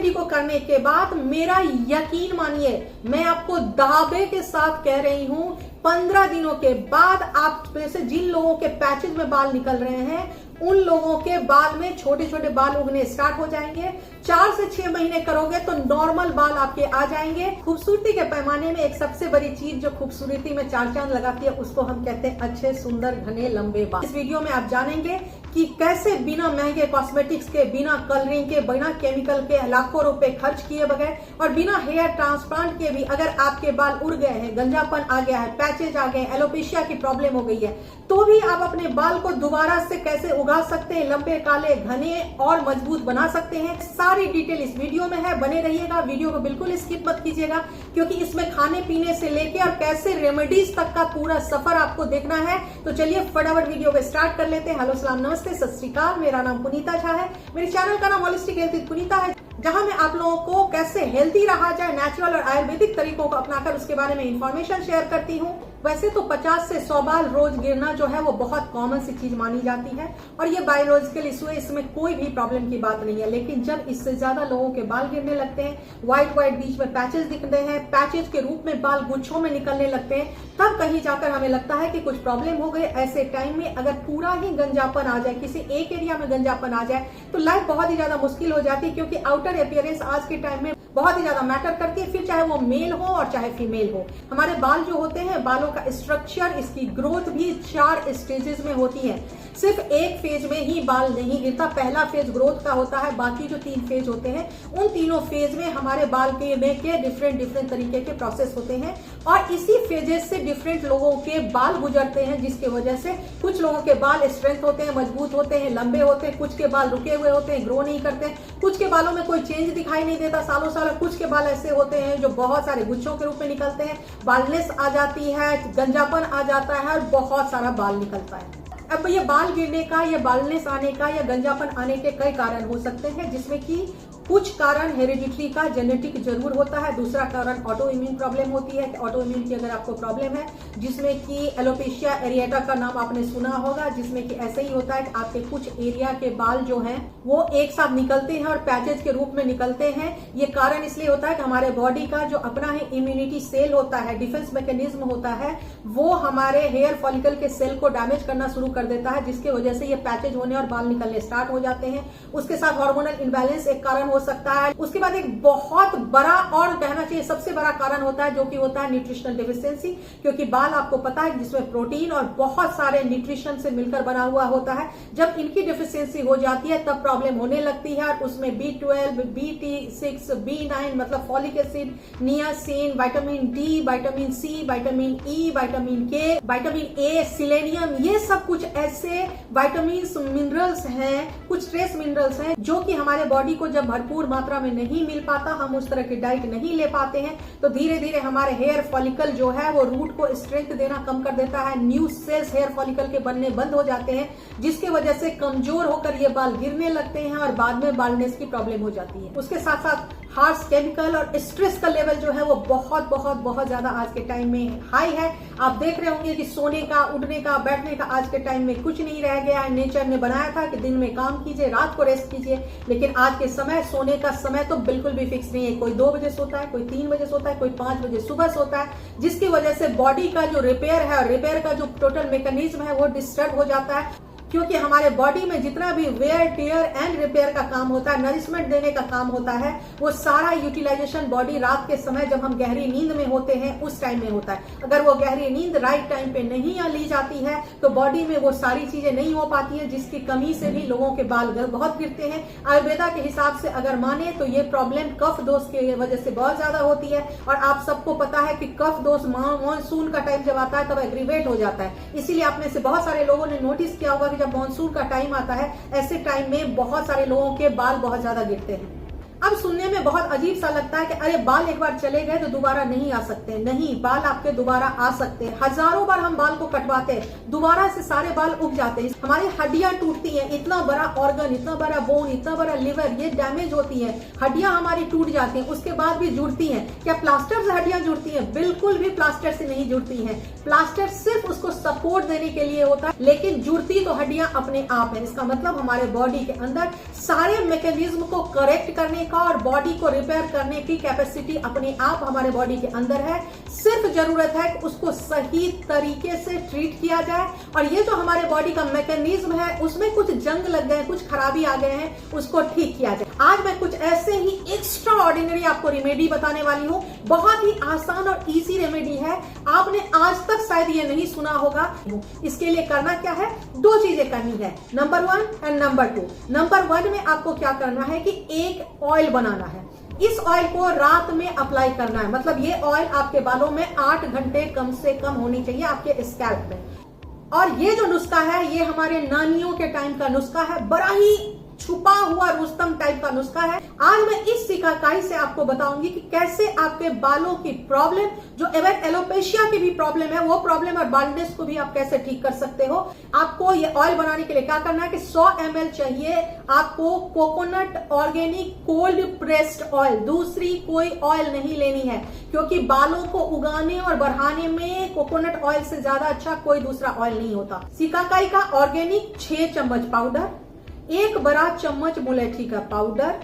Remedy को करने के बाद मेरा यकीन मानिए, मैं आपको दावे के साथ कह रही हूं, 15 दिनों के बाद आप में से जिन लोगों के पैचेज में बाल निकल रहे हैं उन लोगों के बाल में छोटे छोटे बाल उगने स्टार्ट हो जाएंगे। 4 से 6 महीने करोगे तो नॉर्मल बाल आपके आ जाएंगे। खूबसूरती के पैमाने में एक सबसे बड़ी चीज जो खूबसूरती में 4 चांद लगाती है उसको हम कहते हैं अच्छे, सुंदर, घने, लंबे बाल। इस वीडियो में आप जानेंगे कि कैसे बिना महंगे कॉस्मेटिक्स के, बिना कलरिंग के, बिना केमिकल के, लाखों रुपए खर्च किए बगैर और बिना हेयर ट्रांसप्लांट के भी अगर आपके बाल उड़ गए हैं, गंजापन आ गया है, पैचेज आ गए, एलोपेशिया की प्रॉब्लम हो गई है, तो भी आप अपने बाल को दोबारा से कैसे उगा सकते हैं, लंबे, काले, घने और मजबूत बना सकते हैं। सारी डिटेल इस वीडियो में है, बने रहिएगा। वीडियो को बिल्कुल स्किप मत कीजिएगा क्योंकि इसमें खाने पीने से लेके और कैसे रेमेडीज तक का पूरा सफर आपको देखना है। तो चलिए फटाफट वीडियो को स्टार्ट कर लेते हैं। हेलो, सलाम, नमस्ते, सत श्री अकाल। मेरा नाम पुनीता झा है। मेरे चैनल का नाम होलिस्टिक हेल्थ विद पुनीता है, जहां मैं आप लोगों को कैसे हेल्दी रहा जाए नेचुरल और आयुर्वेदिक तरीकों को अपनाकर उसके बारे में इंफॉर्मेशन शेयर करती हूँ। वैसे तो 50 से 100 बाल रोज गिरना जो है वो बहुत कॉमन सी चीज मानी जाती है और ये बायोलॉजिकल इशू है, इसमें कोई भी प्रॉब्लम की बात नहीं है। लेकिन जब इससे ज्यादा लोगों के बाल गिरने लगते हैं, व्हाइट बीच में पैचेस दिखते हैं, पैचेस के रूप में बाल गुच्छों में निकलने लगते हैं, तब कहीं जाकर हमें लगता है कि कुछ प्रॉब्लम हो गई। ऐसे टाइम में अगर पूरा ही गंजापन आ जाए, किसी एक एरिया में गंजापन आ जाए तो लाइफ बहुत ही ज्यादा मुश्किल हो जाती है क्योंकि आउटर अपीयरेंस आज के टाइम में बहुत ही ज्यादा मैटर करती है, फिर चाहे वो मेल हो और चाहे फीमेल हो। हमारे बाल जो होते हैं, बालों का स्ट्रक्चर, इसकी ग्रोथ भी 4 स्टेजेस में होती है। सिर्फ एक फेज में ही बाल नहीं गिरता। पहला फेज ग्रोथ का होता है, बाकी जो 3 फेज होते हैं उन तीनों फेज में हमारे बाल के डिफरेंट तरीके के प्रोसेस होते हैं और इसी फेजेस से डिफरेंट लोगों के बाल गुजरते हैं, जिसकी वजह से कुछ लोगों के बाल स्ट्रेंथ होते हैं, मजबूत होते हैं, लंबे होते हैं, कुछ के बाल रुके हुए होते हैं, ग्रो नहीं करते हैं, कुछ के बालों में कोई चेंज दिखाई नहीं देता सालों साल, कुछ के बाल ऐसे होते हैं जो बहुत सारे गुच्छों के रूप में निकलते हैं, बालनेस आ जाती है, गंजापन आ जाता है और बहुत सारा बाल निकलता है। अब ये बाल गिरने का, या बालनेस आने का, या गंजापन आने के कई कारण हो सकते हैं, जिसमें कि कुछ कारण हेरिडिटरी का, जेनेटिक जरूर होता है। दूसरा कारण ऑटो इम्यून प्रॉब्लम होती है। ऑटो इम्यून की अगर आपको प्रॉब्लम है, जिसमें कि एलोपेशिया एरिएटा का नाम आपने सुना होगा, जिसमें कि ऐसे ही होता है कि आपके कुछ एरिया के बाल जो हैं वो एक साथ निकलते हैं और पैचेज के रूप में निकलते हैं। ये कारण इसलिए होता है कि हमारे बॉडी का जो अपना ही इम्यूनिटी सेल होता है, डिफेंस मैकेनिज्म होता है, वो हमारे हेयर फॉलिकल के सेल को डैमेज करना शुरू कर देता है, जिसकी वजह से ये पैचेज होने और बाल निकलने स्टार्ट हो जाते हैं। उसके साथ हार्मोनल इम्बैलेंस एक कारण हो सकता है। उसके बाद एक बहुत बड़ा और कहना चाहिए सबसे बड़ा कारण होता है जो कि होता है न्यूट्रिशनल डेफिशिएंसी, क्योंकि बाल आपको पता है जिसमें प्रोटीन और बहुत सारे न्यूट्रिशन से मिलकर बना हुआ होता है। जब इनकी डेफिशिएंसी हो जाती है तब प्रॉब्लम होने लगती है और उसमें B12, B6, B9 मतलब folic acid, niacin, vitamin D, vitamin C, vitamin E, vitamin K, vitamin A, selenium, ये सब कुछ ऐसे विटामिन्स, मिनरल्स हैं, कुछ ट्रेस मिनरल्स हैं जो कि हमारे बॉडी को जब भरपूर मात्रा में नहीं मिल पाता, हम उस तरह की डाइट नहीं ले पाते हैं, तो धीरे धीरे हमारे हेयर फॉलिकल जो है वो रूट को स्ट्रेंथ देना कम कर देता है। न्यू सेल्स हेयर फॉलिकल के बनने बंद हो जाते हैं, जिसकी वजह से कमजोर होकर ये बाल गिरने लगते हैं और बाद में बालनेस की प्रॉब्लम हो जाती है। उसके साथ साथ हार्श केमिकल और स्ट्रेस का लेवल जो है वो बहुत ज्यादा आज के टाइम में हाई है। आप देख रहे होंगे कि सोने का, उठने का, बैठने का आज के टाइम में कुछ नहीं रह गया है। नेचर ने बनाया था कि दिन में काम कीजिए, रात को रेस्ट कीजिए, लेकिन आज के समय सोने का समय तो बिल्कुल भी फिक्स नहीं है। कोई 2 बजे सोता है, कोई 3 बजे सोता है, कोई 5 बजे सुबह सोता है, जिसकी वजह से बॉडी का जो रिपेयर है और रिपेयर का जो टोटल मैकेनिज्म है वो डिस्टर्ब हो जाता है, क्योंकि हमारे बॉडी में जितना भी वेयर, टियर एंड रिपेयर का काम होता है, नरिशमेंट देने का काम होता है, वो सारा यूटिलाइजेशन बॉडी रात के समय जब हम गहरी नींद में होते हैं उस टाइम में होता है। अगर वो गहरी नींद राइट टाइम पे नहीं ली जाती है तो बॉडी में वो सारी चीजें नहीं हो पाती है, जिसकी कमी से भी लोगों के बाल बहुत गिरते हैं। आयुर्वेदा के हिसाब से अगर माने तो ये प्रॉब्लम कफ दोष की वजह से बहुत ज्यादा होती है और आप सबको पता है कि कफ दोष मानसून का टाइम जब आता है तब एग्रीवेट हो जाता है। इसीलिए आप में से बहुत सारे लोगों ने नोटिस किया होगा कि जब मानसून का टाइम आता है, ऐसे टाइम में बहुत सारे लोगों के बाल बहुत ज्यादा गिरते हैं। अब सुनने में बहुत अजीब सा लगता है कि अरे बाल एक बार चले गए तो दोबारा नहीं आ सकते। नहीं, बाल आपके दोबारा आ सकते हैं। हजारों बार हम बाल को कटवाते हैं, दोबारा से सारे बाल उग जाते हैं। हमारी हड्डियां टूटती हैं, इतना बड़ा ऑर्गन, इतना बड़ा बोन, इतना बड़ा लिवर, ये डैमेज होती है, हड्डियां हमारी टूट जाती हैं, उसके बाद भी जुड़ती हैं। क्या प्लास्टर से हड्डियां जुड़ती हैं? बिल्कुल भी प्लास्टर से नहीं जुड़ती हैं। प्लास्टर सिर्फ उसको सपोर्ट देने के लिए होता है, लेकिन जुड़ती तो हड्डियां अपने आप है। इसका मतलब हमारे बॉडी के अंदर सारे मैकेनिज्म को करेक्ट करने का और बॉडी को रिपेयर करने की कैपेसिटी अपने आप हमारे बॉडी के अंदर है। सिर्फ जरूरत है कि उसको सही तरीके से ट्रीट किया जाए और ये जो हमारे बॉडी का मैकेनिज्म है उसमें कुछ जंग लग गए, कुछ खराबी आ गए हैं, उसको ठीक किया जाए। आज मैं कुछ ऐसे ही एक्स्ट्रा ऑर्डिनरी आपको रेमेडी बताने वाली हूँ। बहुत ही आसान और इजी रेमेडी है, आपने आज तक शायद ये नहीं सुना होगा। इसके लिए करना क्या है, दो चीजें करनी है, नंबर 1 एंड नंबर 2। नंबर 1 में आपको क्या करना है कि एक ऑयल बनाना है। इस ऑयल को रात में अप्लाई करना है, मतलब ये ऑयल आपके बालों में 8 घंटे कम से कम होनी चाहिए आपके स्कैल्प में। और ये जो नुस्खा है ये हमारे नानियों के टाइम का नुस्खा है, बड़ा ही छुपा हुआ रुस्तम टाइप का नुस्खा है। आज मैं इस सिकाकाई से आपको बताऊंगी कि कैसे आपके बालों की प्रॉब्लम, जो एलोपेशिया की भी प्रॉब्लम है, वो प्रॉब्लम और बाल्डनेस को भी आप कैसे ठीक कर सकते हो। आपको ये ऑयल बनाने के लिए क्या करना है कि 100 ml चाहिए आपको coconut organic cold pressed oil. दूसरी कोई ऑयल नहीं लेनी है, क्योंकि बालों को उगाने और बढ़ाने में कोकोनट ऑयल से ज्यादा अच्छा कोई दूसरा ऑयल नहीं होता। सिकाकाई का ऑर्गेनिक 6 चम्मच पाउडर, 1 बड़ा चम्मच मुलेठी का पाउडर,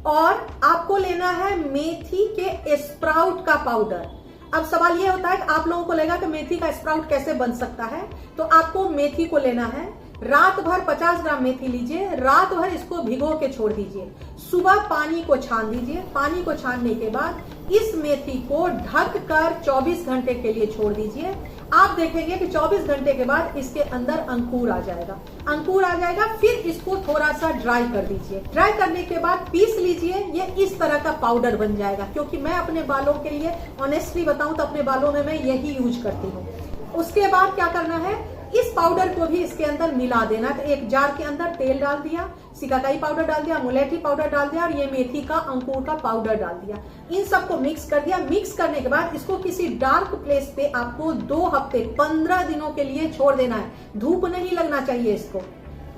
और आपको लेना है मेथी के स्प्राउट का पाउडर। अब सवाल ये होता है कि आप लोगों को लगेगा कि मेथी का स्प्राउट कैसे बन सकता है, तो आपको मेथी को लेना है, रात भर 50 ग्राम मेथी लीजिए, रात भर इसको भिगो के छोड़ दीजिए, सुबह पानी को छान दीजिए। पानी को छानने के बाद इस मेथी को ढक कर 24 घंटे के लिए छोड़ दीजिए। आप देखेंगे कि 24 घंटे के बाद इसके अंदर अंकुर आ जाएगा। अंकुर आ जाएगा, फिर इसको थोड़ा सा ड्राई कर दीजिए। ड्राई करने के बाद पीस लीजिए, ये इस तरह का पाउडर बन जाएगा। क्योंकि मैं अपने बालों के लिए ऑनेस्टली बताऊं तो अपने बालों में मैं यही यूज करती हूँ। उसके बाद क्या करना है, इस पाउडर को भी इसके अंदर मिला देना। तो एक जार के अंदर तेल डाल दिया, सिकाकाई पाउडर डाल दिया, मुलेठी पाउडर डाल दिया और ये मेथी का अंकुर का पाउडर डाल दिया। इन सबको मिक्स कर दिया। मिक्स करने के बाद इसको किसी डार्क प्लेस पे आपको 2 हफ्ते 15 दिनों के लिए छोड़ देना है। धूप नहीं लगना चाहिए, इसको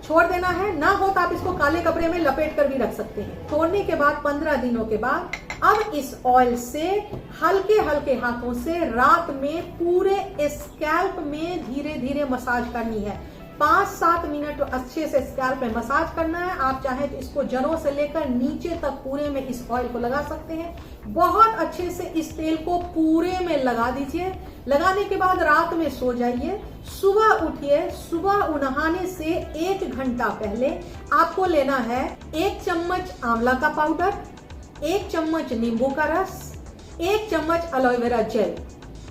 छोड़ देना है। ना हो तो आप इसको काले कपड़े में लपेट कर भी रख सकते हैं। छोड़ने के बाद 15 दिनों के बाद अब इस ऑयल से हल्के हल्के हाथों से रात में पूरे स्कैल्प में धीरे धीरे मसाज करनी है। 5-7 मिनट अच्छे से स्कैल्प में मसाज करना है। आप चाहे तो इसको जड़ों से लेकर नीचे तक पूरे में इस ऑयल को लगा सकते हैं। बहुत अच्छे से इस तेल को पूरे में लगा दीजिए। लगाने के बाद रात में सो जाइए, सुबह उठिए। सुबह नहाने से 1 घंटा पहले आपको लेना है 1 चम्मच आंवला का पाउडर, 1 चम्मच नींबू का रस, 1 चम्मच एलोवेरा जेल।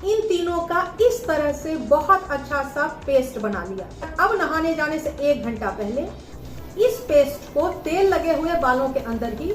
इन तीनों का इस तरह से बहुत अच्छा सा पेस्ट बना लिया। अब नहाने जाने से 1 घंटा पहले इस पेस्ट को तेल लगे हुए बालों के अंदर ही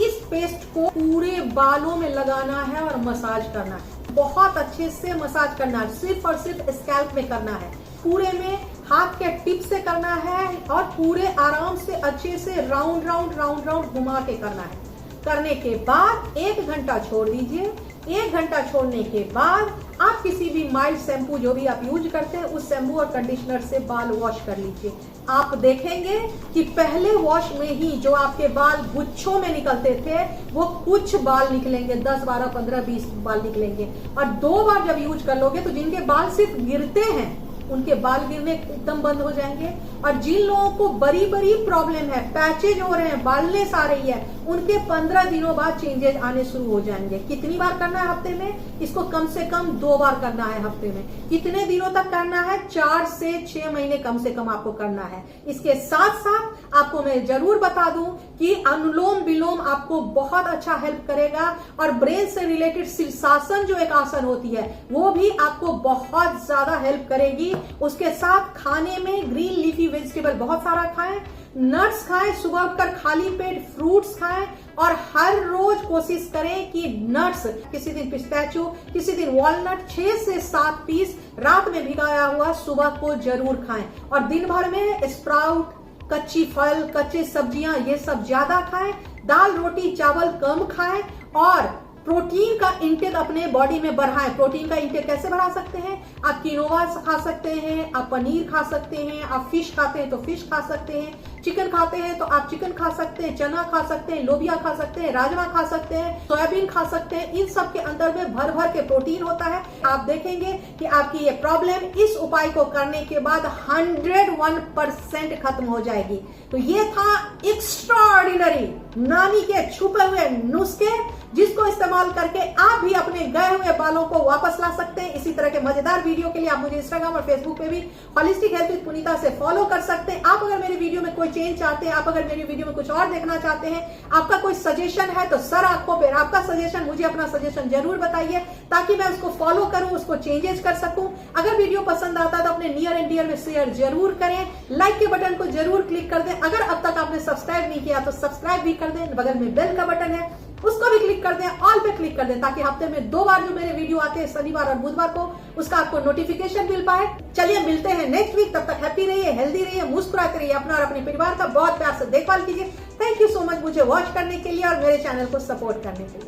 इस पेस्ट को पूरे बालों में लगाना है और मसाज करना है। बहुत अच्छे से मसाज करना है, सिर्फ और सिर्फ स्कैल्प में करना है। पूरे में हाथ के टिप से करना है और पूरे आराम से अच्छे से राउंड राउंड घुमा के करना है। करने के बाद 1 घंटा छोड़ दीजिए। 1 घंटा छोड़ने के बाद आप किसी भी माइल्ड शैम्पू जो भी आप यूज करते हैं उस शैम्पू और कंडीशनर से बाल वॉश कर लीजिए। आप देखेंगे कि पहले वॉश में ही जो आपके बाल गुच्छों में निकलते थे वो कुछ बाल निकलेंगे, 10, 12, 15, 20 बाल निकलेंगे। और 2 बार जब यूज कर लोगे तो जिनके बाल सिर्फ गिरते हैं उनके बाल गिरने एकदम बंद हो जाएंगे। और जिन लोगों को बड़ी बड़ी प्रॉब्लम है, पैचेज हो रहे हैं, बालनेस आ रही है, उनके 15 दिनों बाद चेंजेस आने शुरू हो जाएंगे। कितनी बार करना है हफ्ते में? इसको कम से कम 2 बार करना है हफ्ते में। कितने दिनों तक करना है? 4 से 6 महीने कम से कम आपको करना है। इसके साथ साथ आपको मैं जरूर बता दूं कि अनुलोम विलोम आपको बहुत अच्छा हेल्प करेगा और ब्रेन से रिलेटेड शीर्षासन जो एक आसन होती है वो भी आपको बहुत ज्यादा हेल्प करेगी। उसके साथ खाने में ग्रीन लीफी वेजिटेबल बहुत सारा खाएं, नट्स खाएं, सुबह उठकर खाली पेट फ्रूट्स खाएं और हर रोज कोशिश करें कि नट्स, किसी दिन पिस्ताचियो, किसी दिन वॉलनट 6 से 7 पीस रात में भिगाया हुआ सुबह को जरूर खाएं। और दिन भर में स्प्राउट, कच्ची फल, कच्चे सब्जियां ये सब ज्यादा खाएं। दाल रोटी चावल कम खाएं और प्रोटीन का इंटेक अपने बॉडी में बढ़ाएं। प्रोटीन का इंटेक कैसे बढ़ा सकते हैं? आप किनोवा खा सकते हैं, आप पनीर खा सकते हैं, आप फिश खाते हैं तो फिश खा सकते हैं, चिकन खाते हैं तो आप चिकन खा सकते हैं, चना खा सकते हैं, लोबिया खा सकते हैं, राजमा खा सकते हैं, सोयाबीन खा सकते हैं। इन सब के अंदर में भर भर के प्रोटीन होता है। आप देखेंगे कि आपकी ये प्रॉब्लम इस उपाय को करने के बाद 101% खत्म हो जाएगी। तो ये था एक्स्ट्राऑर्डिनरी नानी के छुपे हुए नुस्खे, जिसको इस्तेमाल करके आप भी अपने गए हुए बालों को वापस ला सकते हैं। इसी तरह के मजेदार वीडियो के लिए आप मुझे इंस्टाग्राम और फेसबुक पे भी होलिस्टिक हेल्थ विद पुनीता से फॉलो कर सकते हैं। आप अगर मेरी वीडियो में कोई चेंज चाहते हैं, आप अगर मेरी वीडियो में कुछ और देखना चाहते हैं, आपका कोई सजेशन है तो सर आंखों पर आपका सजेशन, मुझे अपना सजेशन जरूर बताइए ताकि मैं उसको फॉलो करूं, उसको चेंजेस कर सकूं। अगर वीडियो पसंद आता है तो अपने नियर एंड डियर में शेयर जरूर करें, लाइक के बटन को जरूर क्लिक कर दें। अगर अब तक आपने सब्सक्राइब नहीं किया तो सब्सक्राइब भी कर दें, बगल में बेल का बटन है उसको भी क्लिक कर दें, ऑल पे क्लिक कर दें, ताकि हफ्ते में 2 बार जो मेरे वीडियो आते हैं शनिवार और बुधवार को, उसका आपको नोटिफिकेशन मिल पाए। चलिए मिलते हैं नेक्स्ट वीक, तब तक हैप्पी रहिए, हेल्दी रहिए, मुस्कुराते रहिए, अपना और अपने परिवार का बहुत प्यार से देखभाल कीजिए। थैंक यू सो मच मुझे वॉच करने के लिए और मेरे चैनल को सपोर्ट करने के लिए।